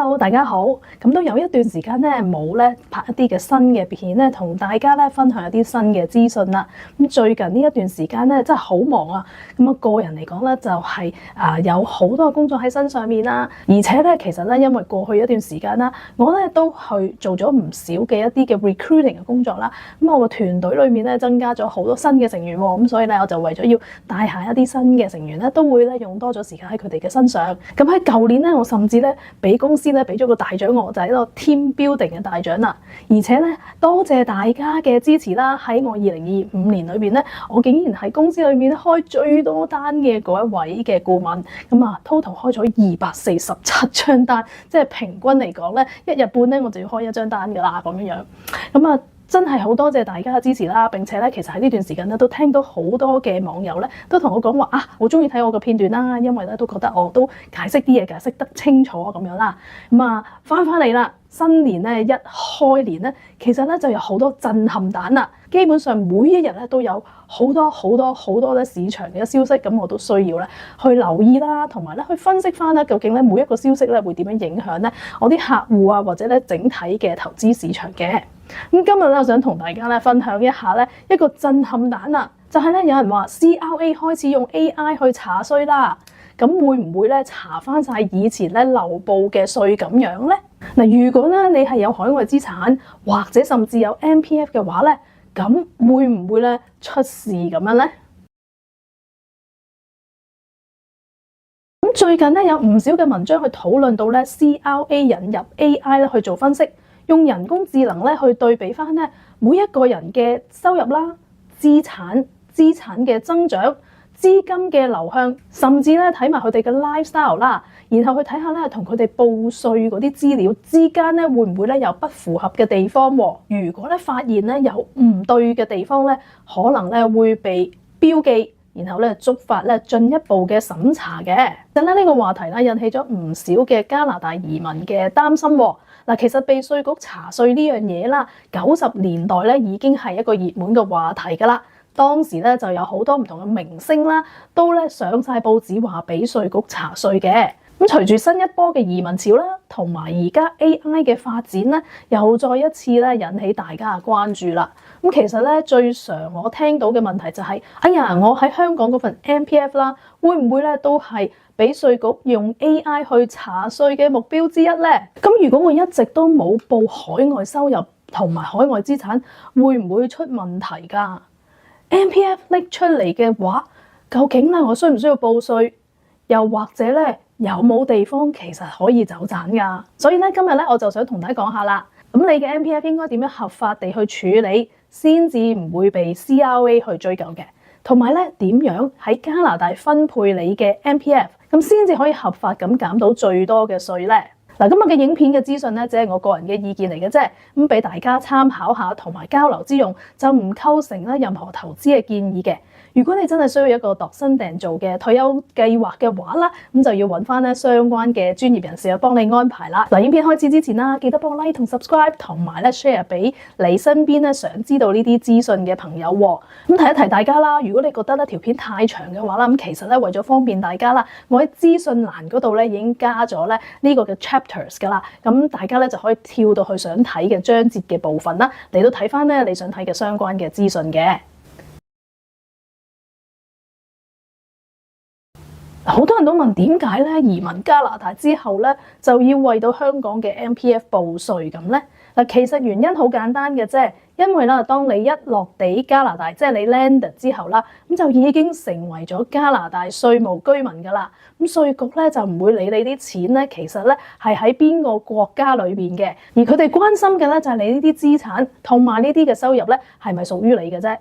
Hello，大家好。咁都有一段時間咧冇拍一啲嘅新嘅片咧，同大家分享一啲新嘅資訊啦。咁最近呢一段時間咧真係好忙啊。咁個人嚟講咧就係有好多嘅工作喺身上面啦，而且咧其實咧因為過去一段時間啦，我咧都去做咗唔少嘅一啲嘅 recruiting 嘅工作啦。咁我個團隊裏面咧增加咗好多新嘅成員喎，咁所以咧我就為咗要帶下一啲新嘅成員咧，都會咧用多咗時間喺佢哋嘅身上。咁喺舊年咧，我甚至咧俾公司咧俾咗個大獎我，就係一個 team building 嘅大獎啦。而且咧多謝大家嘅支持啦，喺我2025年裏邊咧，我竟然喺公司裏面咧開最多單嘅嗰一位嘅顧問。咁total 開咗247張單，即係平均嚟講咧，一日半咧我就要開一張單噶啦，咁樣樣。咁真係好多謝大家嘅支持啦！並且咧，其實喺呢段時間咧，都聽到好多嘅網友咧，都同我講話好中意睇我嘅片段啦，因為咧都覺得我都解釋啲嘢解釋得清楚咁樣啦。翻嚟啦，新年咧一開年咧，其實咧就有好多震撼彈啦。基本上每一日咧都有好多咧市場嘅消息，咁我都需要咧去留意啦，同埋咧去分析翻咧究竟咧每一個消息咧會點樣影響咧我啲客戶啊，或者咧整體嘅投資市場嘅。咁今日咧，我想同大家咧分享一下咧一個震撼彈啦，就係咧有人話 CRA 開始用 AI 去查稅啦，咁會唔會咧查翻晒以前咧漏報嘅稅咁樣咧？嗱，如果咧你係有海外資產或者甚至有 MPF 嘅話咧，咁會唔會咧出事咁樣咧？咁最近咧有唔少嘅文章去討論到咧 CRA 引入 AI 咧去做分析。用人工智能咧去對比翻咧每一個人嘅收入啦、資產嘅增長、資金嘅流向，甚至咧睇埋佢哋嘅 lifestyle 啦，然後去睇下咧同佢哋報稅嗰啲資料之間咧會唔會咧有不符合嘅地方喎？如果咧發現咧有唔對嘅地方咧，可能咧會被標記，然後咧觸發咧進一步嘅審查嘅。咁咧呢個話題咧引起咗唔少嘅加拿大移民嘅擔心喎。嗱，其實被稅局查稅呢樣嘢啦，90年代咧已經係一個熱門嘅話題㗎啦。當時咧就有好多唔同嘅明星啦，都咧上晒報紙話俾稅局查稅嘅。咁隨住新一波嘅移民潮啦，同埋而家 AI 嘅發展咧，又再一次咧引起大家嘅關注啦。咁其實咧最常我聽到嘅問題就係，哎呀，我喺香港嗰份 MPF 啦，會唔會咧都係俾稅局用 AI 去查稅嘅目標之一咧？咁如果我一直都冇報海外收入同埋海外資產，會唔會出問題㗎？MPF 拎出嚟嘅話，究竟咧我需唔需要報稅？又或者咧有冇地方其實可以走盞㗎？所以咧今日咧我就想同大家講下啦。咁你嘅 MPF 應該點樣合法地去處理，先至唔會被 CRA 去追究嘅？同埋咧點樣喺加拿大分配你嘅 MPF， 咁先至可以合法咁減到最多嘅稅咧？嗱，今日嘅影片嘅資訊咧，只係我個人嘅意見嚟嘅啫，咁俾大家參考下同埋交流之用，就唔構成咧任何投資嘅建議嘅。如果你真係需要一個度身訂造嘅退休計劃嘅話啦，咁就要揾翻咧相關嘅專業人士去幫你安排啦。嗱，影片開始之前啦，記得幫我 like 同 subscribe， 同埋咧 share 俾你身邊咧想知道呢啲資訊嘅朋友喎。咁提一提大家啦，如果你覺得呢條片太長嘅話啦，咁其實咧為咗方便大家啦，我喺資訊欄嗰度咧已經加咗咧呢個嘅 chapters 㗎啦，咁大家咧就可以跳到去想睇嘅章節嘅部分啦，嚟到睇翻咧你想睇嘅相關嘅資訊嘅。好多人都問點解咧移民加拿大之後咧就要為到香港嘅 MPF 報稅咁咧？嗱，其實原因好簡單嘅啫，因為啦，當你一落地加拿大，即係你 landed 之後啦，咁就已經成為咗加拿大稅務居民㗎啦。咁稅局咧就唔會理你啲錢咧，其實咧係喺邊個國家裏邊嘅，而佢哋關心嘅咧就係你呢啲資產同埋呢啲嘅收入咧係咪屬於你嘅啫。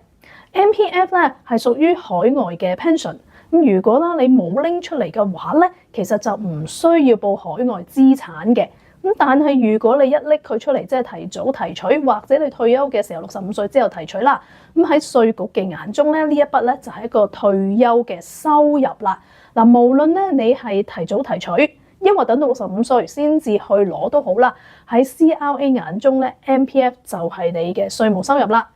MPF 咧係屬於海外嘅 pension。咁如果啦你冇拎出嚟嘅話咧，其實就唔需要報海外資產嘅。咁但係如果你一拎佢出嚟，即係提早提取，或者你退休嘅時候65歲之後提取啦，咁喺稅局嘅眼中咧，呢一筆咧就係一個退休嘅收入啦。嗱，無論咧你係提早提取，因為等到65歲先至去攞都好啦，喺 CRA 眼中咧 MPF 就係你嘅稅務收入啦。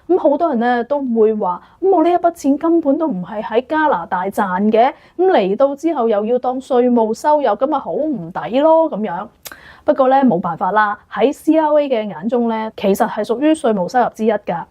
咁好多人咧都會話，咁我呢一筆錢根本都唔係喺加拿大賺嘅，咁嚟到之後又要當稅務收入，咁咪好唔抵咯咁樣。不過咧冇辦法啦，喺 CRA 嘅眼中咧，其實係屬於稅務收入之一㗎。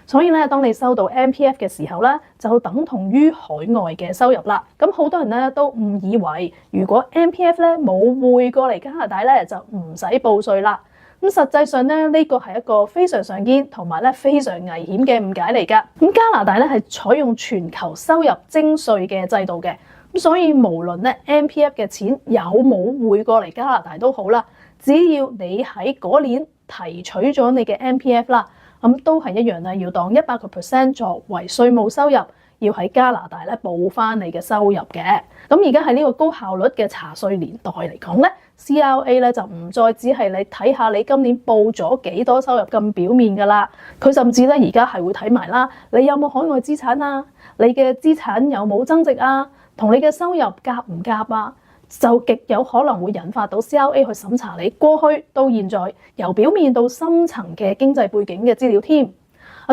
所以咧，當你收到 MPF 嘅時候咧，就等同於海外嘅收入啦。咁好多人咧都誤以為，如果 MPF 咧冇匯過嚟加拿大咧，就唔使報稅啦。咁實際上咧，呢個係一個非常常見同埋咧非常危險嘅誤解嚟㗎。咁加拿大咧係採用全球收入徵稅嘅制度嘅，咁所以無論咧 MPF 嘅錢有冇匯過嚟加拿大都好啦，只要你喺嗰年提取咗你嘅 MPF 啦。咁都係一樣啦，要當100% 作為稅務收入，要喺加拿大咧報翻你嘅收入嘅。咁而家喺呢個高效率嘅查稅年代嚟講咧，CRA 咧就唔再只係你睇下你今年報咗幾多收入咁表面㗎啦，佢甚至咧而家係會睇埋啦，你有冇海外資產啊？你嘅資產有冇增值啊？同你嘅收入夾唔夾啊？就極有可能會引發到 CRA 去審查你過去到現在由表面到深層嘅經濟背景嘅資料添。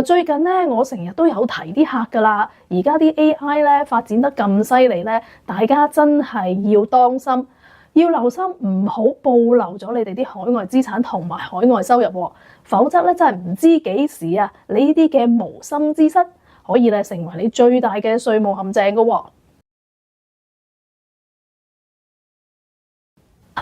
最近咧，我成日都有提啲客㗎啦，而家啲 AI 咧發展得咁犀利咧，大家真係要當心，要留心，唔好暴露咗你哋啲海外資產同埋海外收入喎，否則咧真係唔知幾時啊，你呢啲嘅無心之失可以咧成為你最大嘅稅務陷阱㗎喎。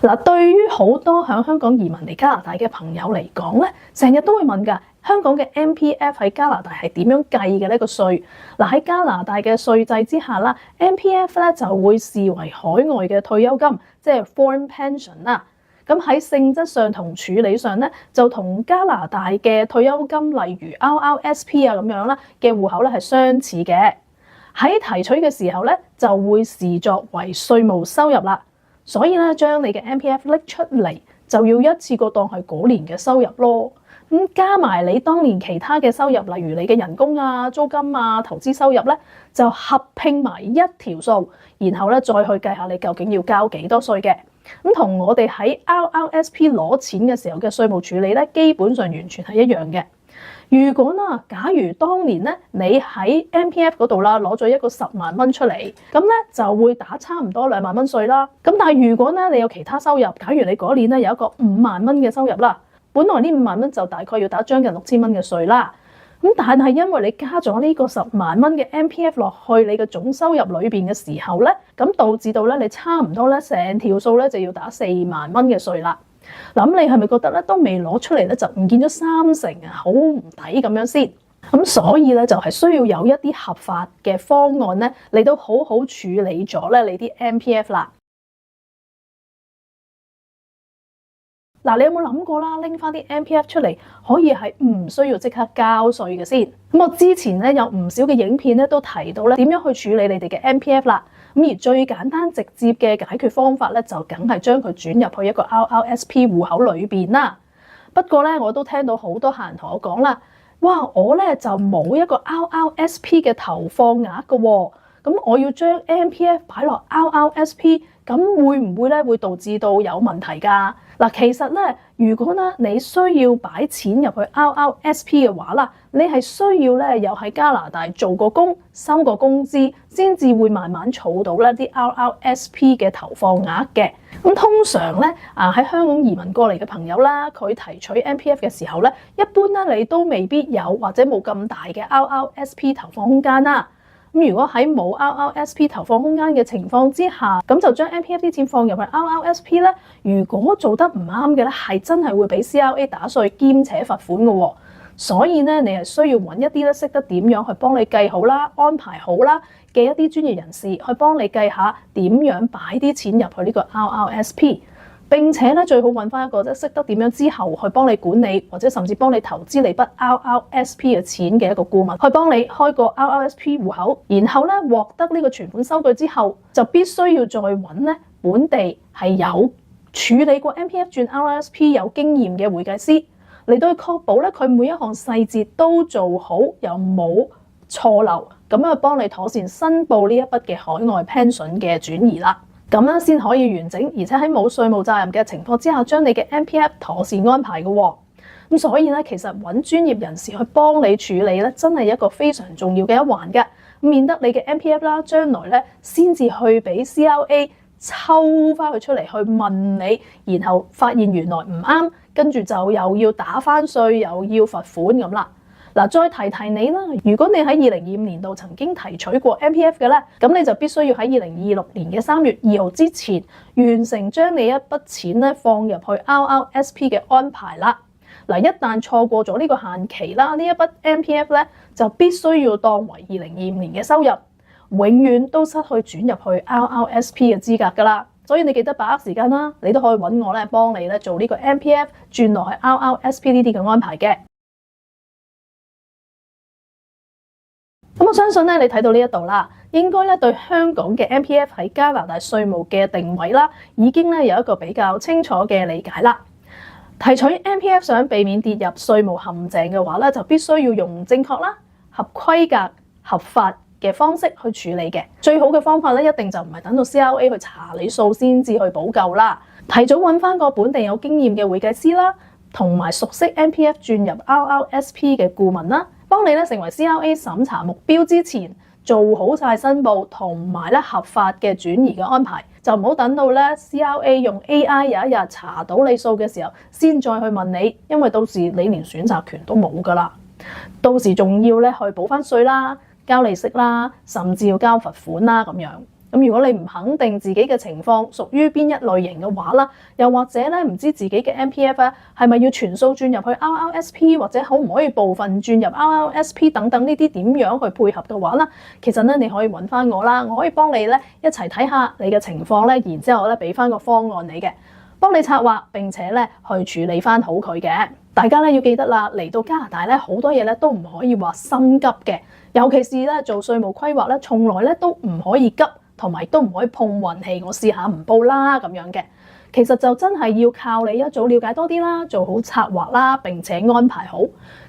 嗱，對於好多喺香港移民嚟加拿大嘅朋友嚟講咧，成日都會問㗎，香港嘅 MPF 喺加拿大係點樣計嘅呢個稅？嗱，喺加拿大嘅稅制之下啦，MPF 咧就會視為海外嘅退休金，即係 foreign pension 啦。咁喺性質上同處理上咧，就同加拿大嘅退休金，例如 RRSP 啊咁樣啦嘅戶口咧係相似嘅。喺提取嘅時候咧，就會視作為稅務收入啦。所以咧，將你嘅 MPF 拎出嚟，就要一次過當係嗰年嘅收入咯。咁加埋你當年其他嘅收入，例如你嘅人工啊、租金啊、投資收入咧，就合拼埋一條數，然後咧再去計下你究竟要交幾多稅嘅。咁同我哋喺 RRSP 攞錢嘅時候嘅稅務處理咧，基本上完全係一樣嘅。如果啦，假如當年咧你喺 MPF 嗰度啦攞咗一個10萬蚊出嚟，咁咧就會打差唔多2萬蚊稅啦。咁但係如果咧你有其他收入，假如你嗰年咧有一個5萬蚊嘅收入啦，本來呢5萬蚊就大概要打將近6000蚊嘅稅啦。咁但係因為你加咗呢個10萬蚊嘅 MPF 落去你嘅總收入裏邊嘅時候咧，咁導致到咧你差唔多咧成條數咧就要打4萬蚊嘅稅啦。嗱，咁你係咪覺得咧都未攞出嚟咧就唔見咗30%啊？好唔抵咁樣先？咁所以咧就係需要有一啲合法嘅方案咧嚟到好好處理咗咧你啲 MPF 啦。嗱，你有冇諗過啦？拎翻啲 MPF 出嚟，可以係唔需要即刻交稅嘅先。咁我之前咧有唔少嘅影片咧都提到咧點樣去處理你哋嘅 MPF 啦。咁而最簡單直接嘅解決方法咧，就梗係將佢轉入去一個 RRSP 戶口裏邊啦。不過咧，我都聽到好多客人同我講啦，哇！我咧就冇一個 RRSP 嘅投放額嘅喎，咁我要將 MPF 擺落 RRSP，咁會唔會咧會導致到有問題㗎？嗱，其實咧，如果咧你需要擺錢入去 RRSP 嘅話啦，你係需要咧有喺加拿大做過工、收過工資，先至會慢慢儲到咧啲 RRSP 嘅投放額嘅。咁通常咧喺香港移民過嚟嘅朋友啦，佢提取 MPF 嘅時候咧，一般咧你都未必有或者冇咁大嘅 RRSP 投放空間啦。咁如果喺冇 RRSP 投放空間嘅情況之下，咁就將 MPF 啲錢放入去 RRSP 咧，如果做得唔啱嘅咧，係真係會俾 CRA 打稅兼且罰款嘅喎。所以咧，你係需要揾一啲咧識得點樣去幫你計好啦、安排好啦嘅一啲專業人士去幫你計下點樣擺啲錢入去呢個 RRSP。並且咧最好揾翻一個即係識得點樣之後去幫你管理，或者甚至幫你投資你筆 RRSP 嘅錢嘅一個顧問，去幫你開個 RRSP 戶口，然後咧獲得呢個存款收據之後，就必須要再揾咧本地係有處理過 MPF 轉 RRSP 有經驗嘅會計師嚟到去確保咧佢每一項細節都做好，又冇錯漏，咁樣去幫你妥善申報呢一筆嘅海外 pension 嘅轉移啦。咁樣先可以完整，而且喺冇稅務責任嘅情況之下，將你嘅 MPF 妥善安排嘅喎。咁所以咧，其實揾專業人士去幫你處理咧，真係一個非常重要嘅一環嘅，免得你嘅 MPF 啦，將來咧先至去俾 CRA 抽翻佢出嚟去問你，然後發現原來唔啱，跟住就又要打翻稅，又要罰款咁啦。嗱，再提提你啦，如果你喺2025年度曾經提取過 MPF 嘅咧，咁你就必須要喺2026年嘅3月2號之前完成將你一筆錢咧放入去 RRSP 嘅安排啦。嗱，一旦錯過咗呢個限期啦，呢一筆 MPF 咧就必須要當為2025年嘅收入，永遠都失去轉入去 RRSP 嘅資格噶啦。所以你記得把握時間啦，你都可以揾我咧幫你咧做呢個 MPF 轉落去 RRSP 呢啲嘅安排嘅。咁我相信咧，你睇到呢一度啦，應該咧對香港嘅 MPF 喺加拿大稅務嘅定位啦，已經咧有一個比較清楚嘅理解啦。提取 MPF 想避免跌入稅務陷阱嘅話咧，就必須要用正確啦、合規格、合法嘅方式去處理嘅。最好嘅方法咧，一定就唔係等到 CRA 去查你數先至去補救啦。提早揾翻個本地有經驗嘅會計師啦，同埋熟悉 MPF 轉入 RRSP 嘅顧問啦，幫你咧成為 CRA 審查目標之前，做好晒申報同埋咧合法嘅轉移嘅安排，就唔好等到咧 CRA 用 AI 有一日查到你數嘅時候，先再去問你，因為到時你連選擇權都冇噶啦，到時仲要咧去補翻稅啦、交利息啦，甚至要交罰款啦咁樣。咁如果你唔肯定自己嘅情況屬於邊一類型嘅話啦，又或者咧唔知自己嘅 MPF 咧係咪要全數轉入去 RRSP， 或者可唔可以部分轉入 RRSP 等等呢啲點樣去配合嘅話啦，其實咧你可以揾翻我啦，我可以幫你咧一齊睇下你嘅情況咧，然之後咧俾翻個方案你嘅，幫你策劃並且咧去處理翻好佢嘅。大家咧要記得啦，嚟到加拿大咧好多嘢咧都唔可以話心急嘅，尤其是咧做稅務規劃咧，從來咧都唔可以急。同埋都唔可以碰運氣，我試下唔報啦咁樣嘅。其實就真係要靠你一早了解多啲啦，做好策劃啦，並且安排好，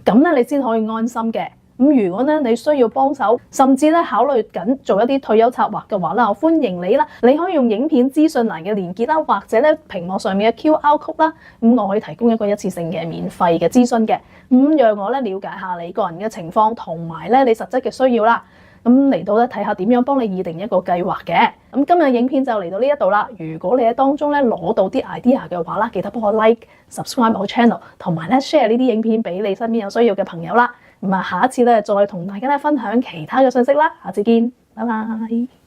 咁咧你先可以安心嘅。咁如果咧你需要幫手，甚至咧考慮緊做一啲退休策劃嘅話啦，我歡迎你啦。你可以用影片資訊欄嘅連結啦，或者咧屏幕上面嘅 QR code 啦，咁我可以提供一個一次性嘅免費嘅諮詢嘅，咁讓我咧了解下你個人嘅情況同埋咧你實質嘅需要啦。咁嚟到咧睇下點樣幫你擬定一個計劃嘅。咁今日影片就嚟到呢一度啦。如果你喺當中咧攞到啲 idea 嘅話啦，記得幫我 like、subscribe 我 channel， 同埋咧 share 呢啲影片俾你身邊有需要嘅朋友啦。咁啊，下一次咧再同大家咧分享其他嘅信息啦。下次見，拜拜。